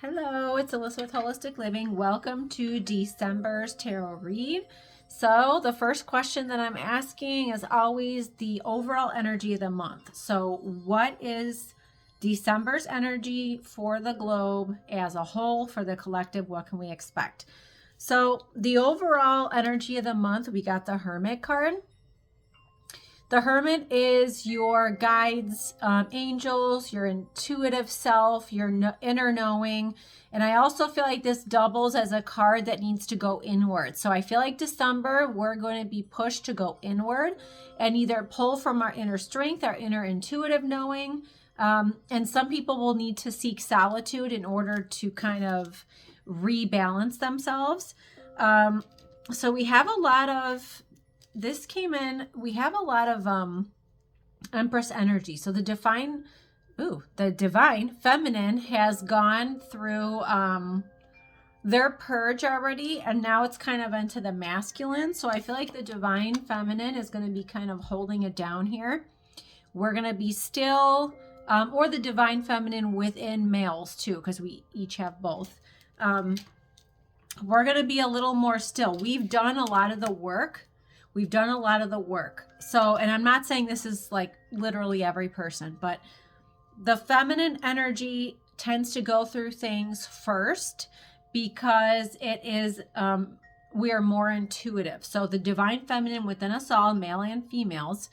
Hello, it's Alyssa with Holistic Living. Welcome to December's Tarot Read. So the first question that I'm asking is always the overall energy of the month. So what is December's energy for the globe as a whole, for the collective? What can we expect? So the overall energy of the month, we got the Hermit card. The Hermit is your guides, angels, your intuitive self, your inner knowing. And I also feel like this doubles as a card that needs to go inward. So I feel like December, we're going to be pushed to go inward and either pull from our inner strength, our inner intuitive knowing. And some people will need to seek solitude in order to kind of rebalance themselves. So we have a lot of this came in, we have a lot of Empress energy. So the divine feminine has gone through their purge already, and now it's kind of into the masculine. So I feel like the divine feminine is going to be kind of holding it down here. We're going to be still, or the divine feminine within males too, because we each have both. We're going to be a little more still. We've done a lot of the work. So, and I'm not saying this is like literally every person, but the feminine energy tends to go through things first because it is, we are more intuitive. So the divine feminine within us all, male and females,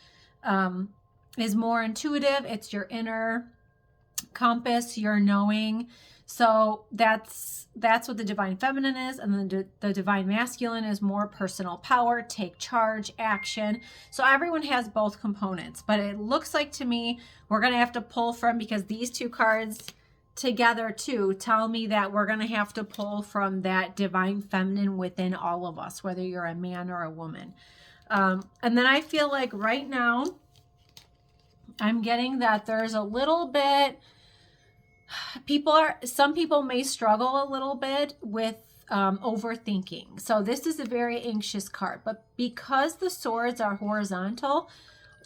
is more intuitive. It's your inner compass, your knowing. So that's what the divine feminine is. And then the divine masculine is more personal power, take charge, action. So everyone has both components, but it looks like to me, we're going to have to pull from, because these two cards together too tell me that we're going to have to pull from that divine feminine within all of us, whether you're a man or a woman. And then I feel like right now I'm getting that there's a little bit, some people may struggle a little bit with overthinking. So this is a very anxious card, but because the swords are horizontal,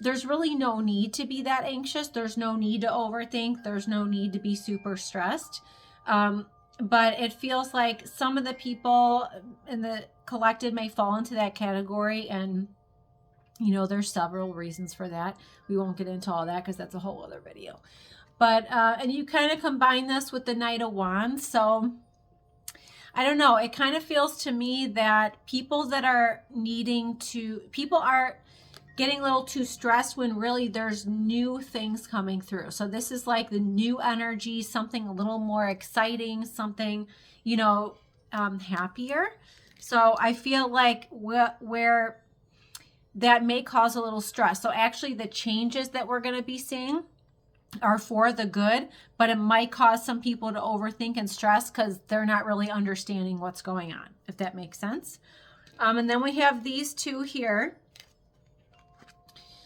there's really no need to be that anxious. There's no need to overthink. There's no need to be super stressed. But it feels like some of the people in the collective may fall into that category, and you know, there's several reasons for that. We won't get into all that because that's a whole other video. But, and you kind of combine this with the Knight of Wands. So I don't know. It kind of feels to me that people are getting a little too stressed when really there's new things coming through. So this is like the new energy, something a little more exciting, something, you know, happier. So I feel like where that may cause a little stress. So actually the changes that we're going to be seeing are for the good, but it might cause some people to overthink and stress because they're not really understanding what's going on, if that makes sense. And then we have these two here.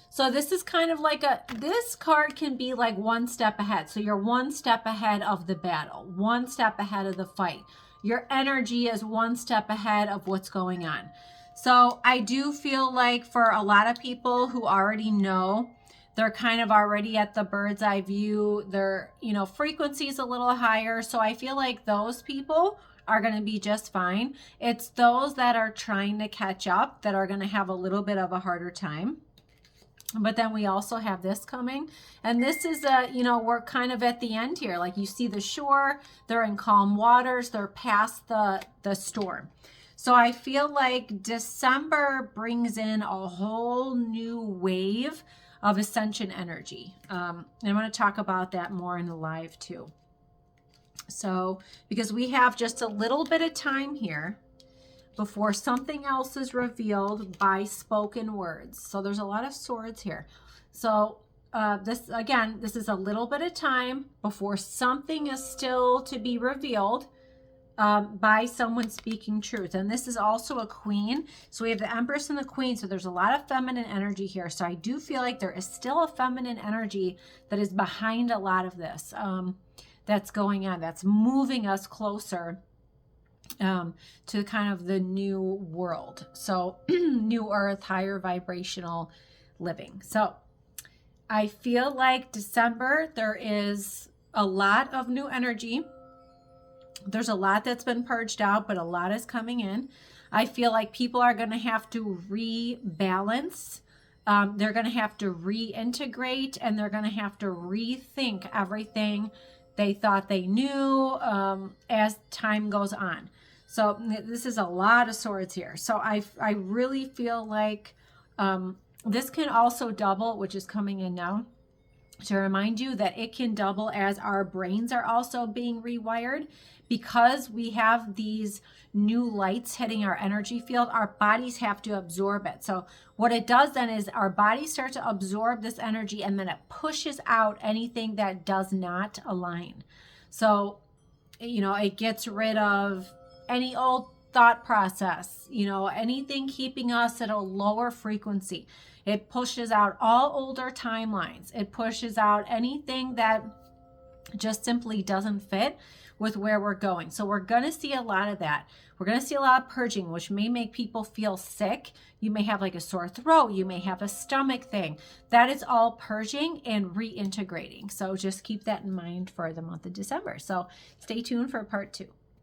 So this is kind of like this card can be like one step ahead. So you're one step ahead of the battle, one step ahead of the fight. Your energy is one step ahead of what's going on. So I do feel like for a lot of people who already know, they're kind of already at the bird's eye view. Their, you know, frequency is a little higher. So I feel like those people are going to be just fine. It's those that are trying to catch up that are going to have a little bit of a harder time. But then we also have this coming. And this is, you know, we're kind of at the end here. Like you see the shore, they're in calm waters. They're past the storm. So I feel like December brings in a whole new wave of ascension energy. And I'm going to talk about that more in the live too. So, because we have just a little bit of time here before something else is revealed by spoken words. So there's a lot of swords here. So this is a little bit of time before something is still to be revealed by someone speaking truth. And this is also a queen. So we have the Empress and the Queen. So there's a lot of feminine energy here. So I do feel like there is still a feminine energy that is behind a lot of this that's going on, that's moving us closer to kind of the new world. So new earth, higher vibrational living. So I feel like December, there is a lot of new energy. There's a lot that's been purged out, but a lot is coming in. I feel like people are going to have to rebalance. They're going to have to reintegrate, and they're going to have to rethink everything they thought they knew as time goes on. So this is a lot of swords here. So I really feel like this can also double, which is coming in now, to remind you that it can double as our brains are also being rewired. Because we have these new lights hitting our energy field, our bodies have to absorb it. So what it does then is our bodies start to absorb this energy, and then it pushes out anything that does not align. So, you know, it gets rid of any old thought process, you know, anything keeping us at a lower frequency. It pushes out all older timelines. It pushes out anything that just simply doesn't fit with where we're going. So we're going to see a lot of that. We're going to see a lot of purging, which may make people feel sick. You may have like a sore throat. You may have a stomach thing. That is all purging and reintegrating. So just keep that in mind for the month of December. So stay tuned for part 2.